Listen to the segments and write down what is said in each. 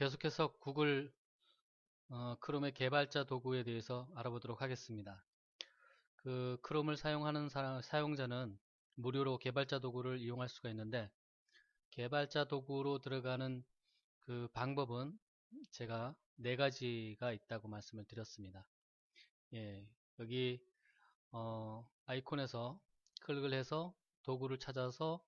계속해서 구글 크롬의 개발자 도구에 대해서 알아보도록 하겠습니다. 그 크롬을 사용하는 사용자는 무료로 개발자 도구를 이용할 수가 있는데, 개발자 도구로 들어가는 그 방법은 제가 네 가지가 있다고 말씀을 드렸습니다. 예, 여기 아이콘에서 클릭을 해서 도구를 찾아서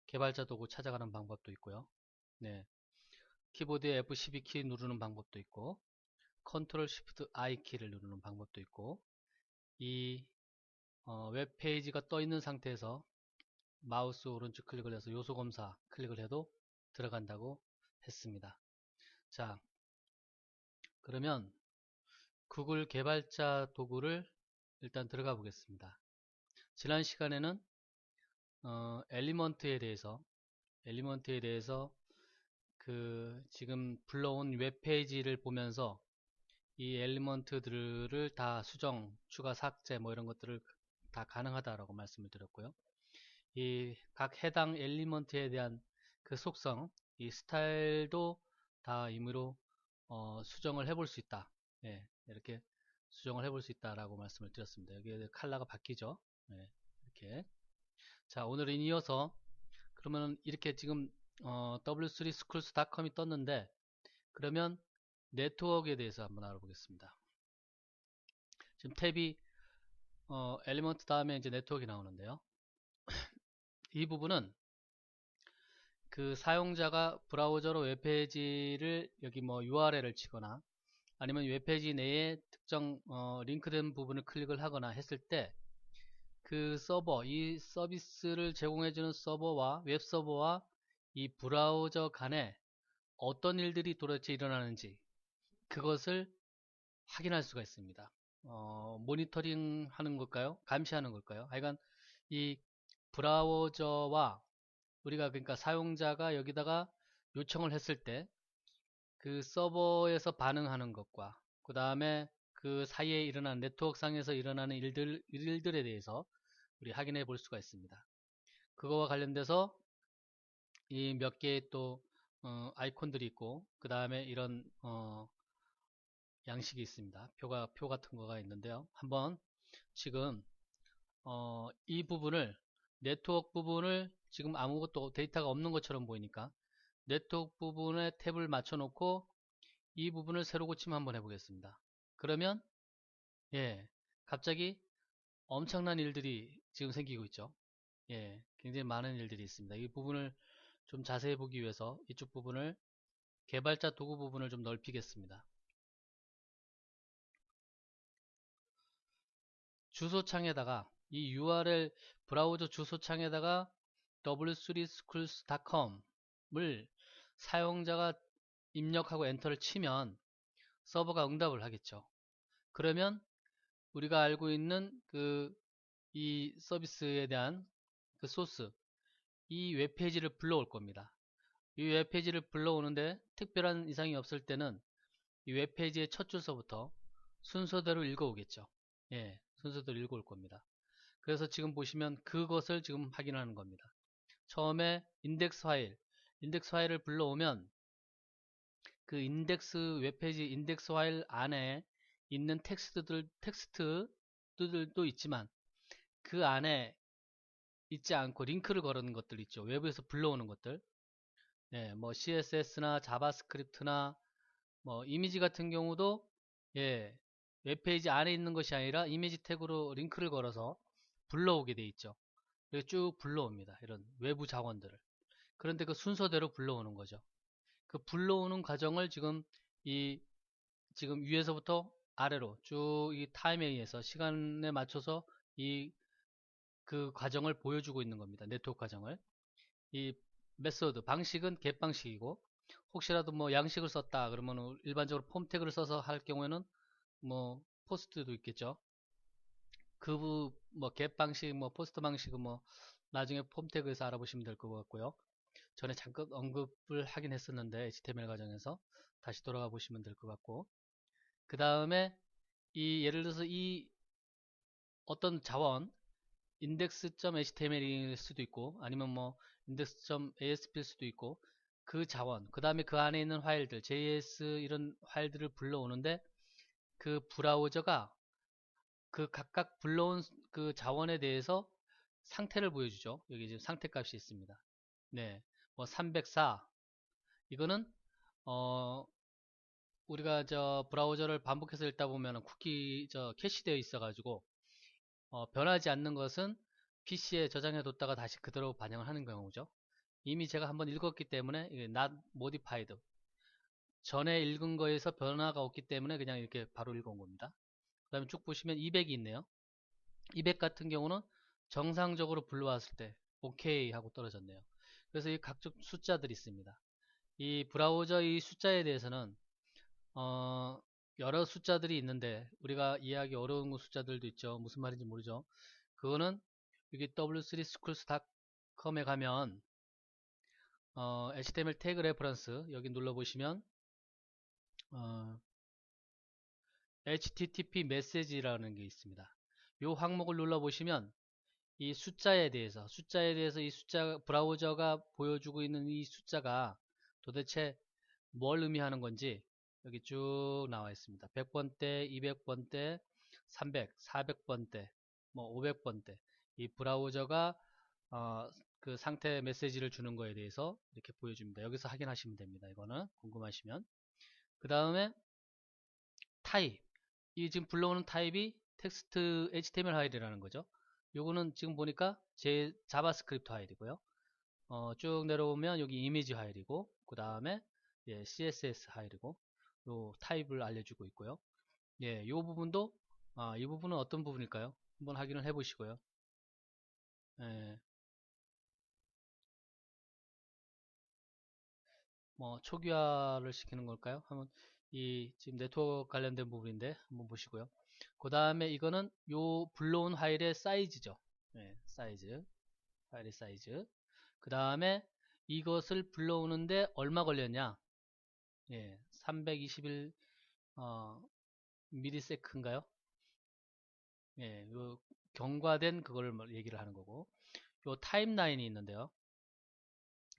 개발자 도구 찾아가는 방법도 있고요. 네, 키보드에 F12키 누르는 방법도 있고, 컨트롤 쉬프트 I 키를 누르는 방법도 있고, 이 웹페이지가 떠 있는 상태에서 마우스 오른쪽 클릭을 해서 요소 검사 클릭을 해도 들어간다고 했습니다. 자, 그러면 구글 개발자 도구를 일단 들어가 보겠습니다. 지난 시간에는 엘리먼트에 대해서 그 지금 불러온 웹페이지를 보면서 이 엘리먼트들을 다 수정, 추가, 삭제 뭐 이런 것들을 다 가능하다라고 말씀을 드렸고요. 이 각 해당 엘리먼트에 대한 그 속성, 이 스타일도 다 임의로 수정을 해볼 수 있다. 예, 이렇게 수정을 해볼 수 있다라고 말씀을 드렸습니다. 여기 컬러가 바뀌죠. 예, 이렇게. 자, 오늘은 이어서 그러면 이렇게 지금 w3schools.com이 떴는데, 그러면 네트워크에 대해서 한번 알아보겠습니다. 지금 탭이 엘리먼트 다음에 이제 네트워크가 나오는데요. 이 부분은 그 사용자가 브라우저로 웹페이지를 여기 뭐 URL을 치거나 아니면 웹페이지 내에 특정 링크된 부분을 클릭을 하거나 했을 때 그 서버, 이 서비스를 제공해주는 서버와 웹서버와 이 브라우저 간에 어떤 일들이 도대체 일어나는지 그것을 확인할 수가 있습니다. 모니터링 하는 걸까요? 감시하는 걸까요? 하여간 이 브라우저와 우리가 그러니까 사용자가 여기다가 요청을 했을 때 그 서버에서 반응하는 것과 그 다음에 그 사이에 일어나는 네트워크 상에서 일어나는 일들에 대해서 우리 확인해 볼 수가 있습니다. 그거와 관련돼서 이 몇 개의 또 아이콘들이 있고 그 다음에 이런 양식이 있습니다. 표 같은 거가 있는데요. 한번 지금 이 부분을 네트워크 부분을 지금 아무것도 데이터가 없는 것처럼 보이니까 네트워크 부분에 탭을 맞춰 놓고 이 부분을 새로 고침 한번 해보겠습니다. 그러면 예, 갑자기 엄청난 일들이 지금 생기고 있죠. 예, 굉장히 많은 일들이 있습니다. 이 부분을 좀 자세히 보기 위해서 이쪽 부분을 개발자 도구 부분을 좀 넓히겠습니다. 주소창에다가 이 URL 브라우저 주소창에다가 w3schools.com을 사용자가 입력하고 엔터를 치면 서버가 응답을 하겠죠. 그러면 우리가 알고 있는 이 서비스에 대한 그 소스, 이 웹페이지를 불러올 겁니다. 이 웹페이지를 불러오는데 특별한 이상이 없을 때는 이 웹페이지의 첫 줄서부터 순서대로 읽어오겠죠. 예, 순서대로 읽어올 겁니다. 그래서 지금 보시면 그것을 지금 확인하는 겁니다. 처음에 인덱스 파일을 불러오면 그 웹페이지 인덱스 파일 안에 있는 텍스트들도 있지만 그 안에 있지 않고 링크를 거는 것들 있죠. 외부에서 불러오는 것들. 예, 뭐 CSS나 자바스크립트나 뭐 이미지 같은 경우도 예, 웹페이지 안에 있는 것이 아니라 이미지 태그로 링크를 걸어서 불러오게 돼 있죠. 이렇게 쭉 불러옵니다. 이런 외부 자원들을. 그런데 그 순서대로 불러오는 거죠. 그 불러오는 과정을 지금 위에서부터 아래로 쭉 이 타임에 의해서 시간에 맞춰서 이 그 과정을 보여주고 있는 겁니다. 네트워크 과정을. 이 메소드 방식은 get 방식이고 혹시라도 뭐 양식을 썼다 그러면 일반적으로 폼 태그를 써서 할 경우에는 뭐 포스트도 있겠죠. 뭐 get 방식 뭐 포스트 방식은 뭐 나중에 폼 태그에서 알아보시면 될 것 같고요. 전에 잠깐 언급을 하긴 했었는데 HTML 과정에서 다시 돌아가 보시면 될 것 같고, 그 다음에 이 예를 들어서 이 어떤 자원 index.html일 수도 있고 아니면 뭐 index.asp일 수도 있고 그 자원, 그 다음에 그 안에 있는 파일들, JS 이런 파일들을 불러오는데 그 브라우저가 그 각각 불러온 그 자원에 대해서 상태를 보여주죠. 여기 지금 상태 값이 있습니다. 네, 뭐 304. 이거는 우리가 저 브라우저를 반복해서 읽다 보면 쿠키 캐시되어 있어가지고 변하지 않는 것은 PC에 저장해 뒀다가 다시 그대로 반영을 하는 경우죠. 이미 제가 한번 읽었기 때문에 이게 not modified, 전에 읽은 거에서 변화가 없기 때문에 그냥 이렇게 바로 읽어온 겁니다. 그 다음에 쭉 보시면 200이 있네요. 200 같은 경우는 정상적으로 불러왔을 때 OK 하고 떨어졌네요. 그래서 이 각종 숫자들이 있습니다. 이 브라우저 이 숫자에 대해서는 여러 숫자들이 있는데 우리가 이해하기 어려운 숫자들도 있죠. 무슨 말인지 모르죠. 그거는 여기 w3schools.com에 가면 HTML 태그 레퍼런스 여기 눌러보시면 HTTP 메시지라는 게 있습니다. 이 항목을 눌러보시면 이 숫자에 대해서 이 숫자 브라우저가 보여주고 있는 이 숫자가 도대체 뭘 의미하는 건지 여기 쭉 나와 있습니다. 100번대, 200번대, 300, 400번대, 뭐 500번대. 이 브라우저가 그 상태 메시지를 주는 거에 대해서 이렇게 보여줍니다. 여기서 확인하시면 됩니다. 이거는 궁금하시면. 그 다음에 타입. 이 지금 불러오는 타입이 텍스트 HTML 파일이라는 거죠. 요거는 지금 보니까 제 자바스크립트 파일이고요. 쭉 내려오면 여기 이미지 파일이고 그 다음에 예, CSS 파일이고 요 타입을 알려주고 있고요. 예, 요 부분도 이 부분은 어떤 부분일까요? 한번 확인을 해보시고요. 예, 뭐 초기화를 시키는 걸까요? 한번 이 지금 네트워크 관련된 부분인데 한번 보시고요. 그 다음에 이거는 요 불러온 파일의 사이즈죠. 예, 사이즈, 파일의 사이즈. 그 다음에 이것을 불러오는데 얼마 걸렸냐? 예, 321 미리세크인가요? 예, 요 경과된 그거를 얘기를 하는 거고, 요 타임라인이 있는데요.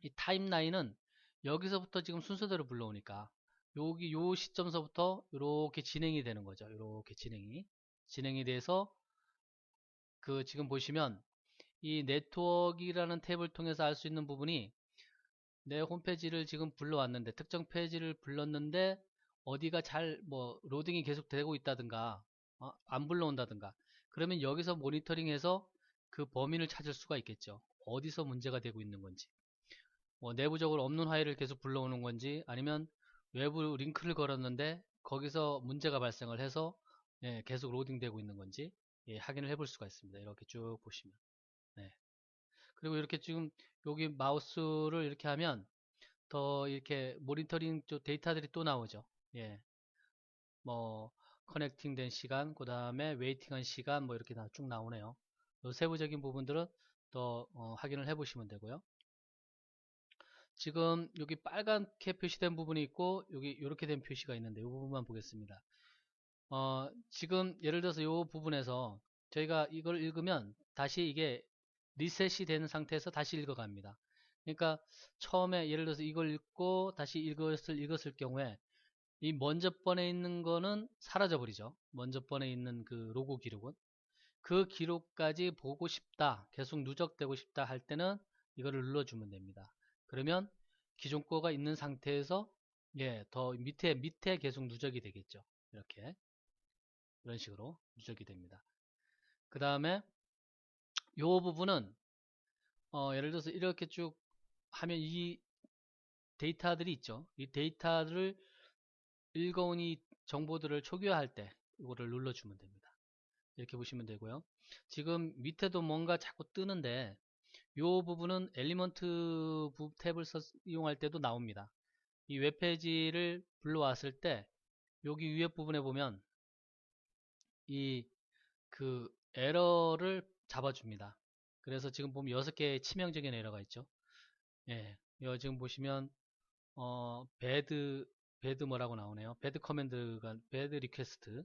이 타임라인은 여기서부터 지금 순서대로 불러오니까 여기 요 시점서부터 이렇게 진행이 되는 거죠. 이렇게 진행이 돼서 그 지금 보시면 이 네트워크라는 탭을 통해서 알 수 있는 부분이 내 홈페이지를 지금 불러왔는데 특정 페이지를 불렀는데 어디가 잘 뭐 로딩이 계속 되고 있다든가 안 불러온다든가 그러면 여기서 모니터링해서 그 범인을 찾을 수가 있겠죠. 어디서 문제가 되고 있는 건지 뭐 내부적으로 없는 파일을 계속 불러오는 건지 아니면 외부 링크를 걸었는데 거기서 문제가 발생을 해서 예, 계속 로딩되고 있는 건지 예, 확인을 해볼 수가 있습니다. 이렇게 쭉 보시면 네. 그리고 이렇게 지금 여기 마우스를 이렇게 하면 더 이렇게 모니터링 쪽 데이터들이 또 나오죠. 예, 뭐 커넥팅 된 시간, 그 다음에 웨이팅한 시간 뭐 이렇게 쭉 나오네요. 요 세부적인 부분들은 또 확인을 해 보시면 되고요. 지금 여기 빨갛게 표시된 부분이 있고 여기 이렇게 된 표시가 있는데 이 부분만 보겠습니다. 지금 예를 들어서 이 부분에서 저희가 이걸 읽으면 다시 이게 리셋이 되는 상태에서 다시 읽어갑니다. 그러니까 처음에 예를 들어서 이걸 읽고 다시 읽었을 경우에 이 먼저 번에 있는 거는 사라져 버리죠. 먼저 번에 있는 그 로고 기록은 그 기록까지 보고 싶다, 계속 누적되고 싶다 할 때는 이거를 눌러주면 됩니다. 그러면 기존 거가 있는 상태에서 예, 더 밑에 계속 누적이 되겠죠. 이렇게 이런 식으로 누적이 됩니다. 그 다음에 요 부분은 예를 들어서 이렇게 쭉 하면 이 데이터들이 있죠. 이 데이터를 읽어온 이 정보들을 초기화할 때 이거를 눌러주면 됩니다. 이렇게 보시면 되고요. 지금 밑에도 뭔가 자꾸 뜨는데 이 부분은 엘리먼트 탭을 이용할 때도 나옵니다. 이 웹페이지를 불러왔을 때 여기 위에 부분에 보면 이 그 에러를 잡아줍니다. 그래서 지금 보면 6개의 치명적인 에러가 있죠. 예, 여기 지금 보시면 배드 뭐라고 나오네요. 배드 커맨드가 배드 리퀘스트.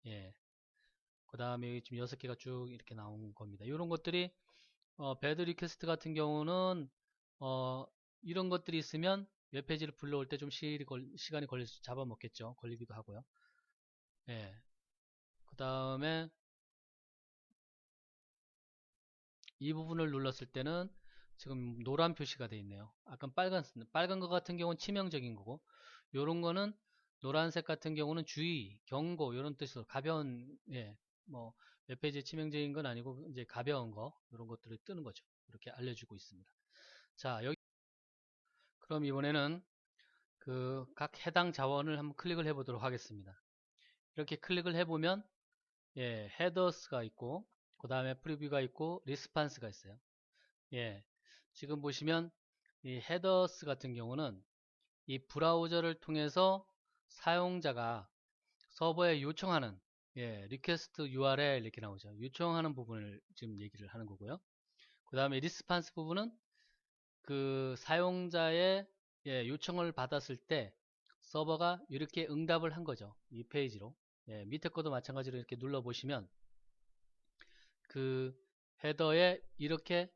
예. 그 다음에 여기 지금 6개가 쭉 이렇게 나온 겁니다. 이런 것들이 배드 리퀘스트 같은 경우는 이런 것들이 있으면 웹페이지를 불러올 때 좀 시간이 잡아먹겠죠. 걸리기도 하고요. 예. 그 다음에 이 부분을 눌렀을 때는 지금 노란 표시가 되어 있네요. 아까 빨간 거 같은 경우는 치명적인 거고, 요런 거는 노란색 같은 경우는 주의, 경고 이런 뜻으로 가벼운, 예, 뭐 웹페이지 치명적인 건 아니고 이제 가벼운 거 이런 것들을 뜨는 거죠. 이렇게 알려주고 있습니다. 자, 여기 그럼 이번에는 그 각 해당 자원을 한번 클릭을 해보도록 하겠습니다. 이렇게 클릭을 해보면 예, 헤더스가 있고 그 다음에 프리뷰가 있고 리스판스가 있어요. 예, 지금 보시면 이 헤더스 같은 경우는 이 브라우저를 통해서 사용자가 서버에 요청하는 예, 리퀘스트 URL 이렇게 나오죠. 요청하는 부분을 지금 얘기를 하는 거고요. 그 다음에 리스판스 부분은 그 사용자의 예, 요청을 받았을 때 서버가 이렇게 응답을 한 거죠. 이 페이지로. 예, 밑에 것도 마찬가지로 이렇게 눌러 보시면 그 헤더에 이렇게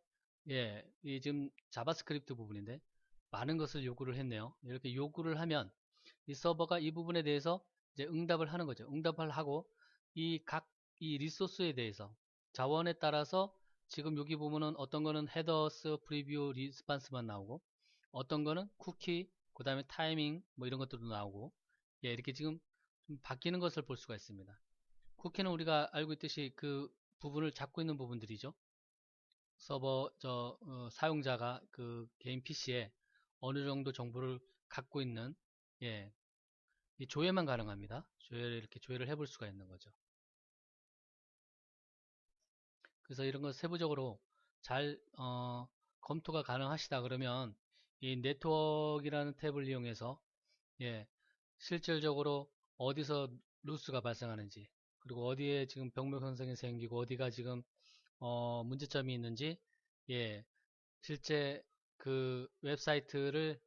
예, 이 지금 자바스크립트 부분인데 많은 것을 요구를 했네요. 이렇게 요구를 하면 이 서버가 이 부분에 대해서 이제 응답을 하는 거죠. 응답을 하고 이 리소스에 대해서 자원에 따라서 지금 여기 보면은 어떤 거는 헤더스, 프리뷰, 리스판스만 나오고 어떤 거는 쿠키, 그 다음에 타이밍 뭐 이런 것들도 나오고 예, 이렇게 지금 좀 바뀌는 것을 볼 수가 있습니다. 쿠키는 우리가 알고 있듯이 그 부분을 잡고 있는 부분들이죠. 서버 사용자가 그 개인 PC에 어느 정도 정보를 갖고 있는 예, 이 조회만 가능합니다. 이렇게 조회를 해볼 수가 있는 거죠. 그래서 이런 거 세부적으로 잘 검토가 가능하시다 그러면 이 네트워크이라는 탭을 이용해서 예, 실질적으로 어디서 루스가 발생하는지 그리고 어디에 지금 병목 현상이 생기고 어디가 지금 문제점이 있는지 예, 실제 그 웹사이트를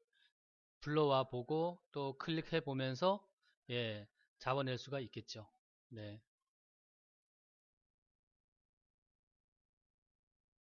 불러와 보고 또 클릭해 보면서 예, 잡아낼 수가 있겠죠. 네.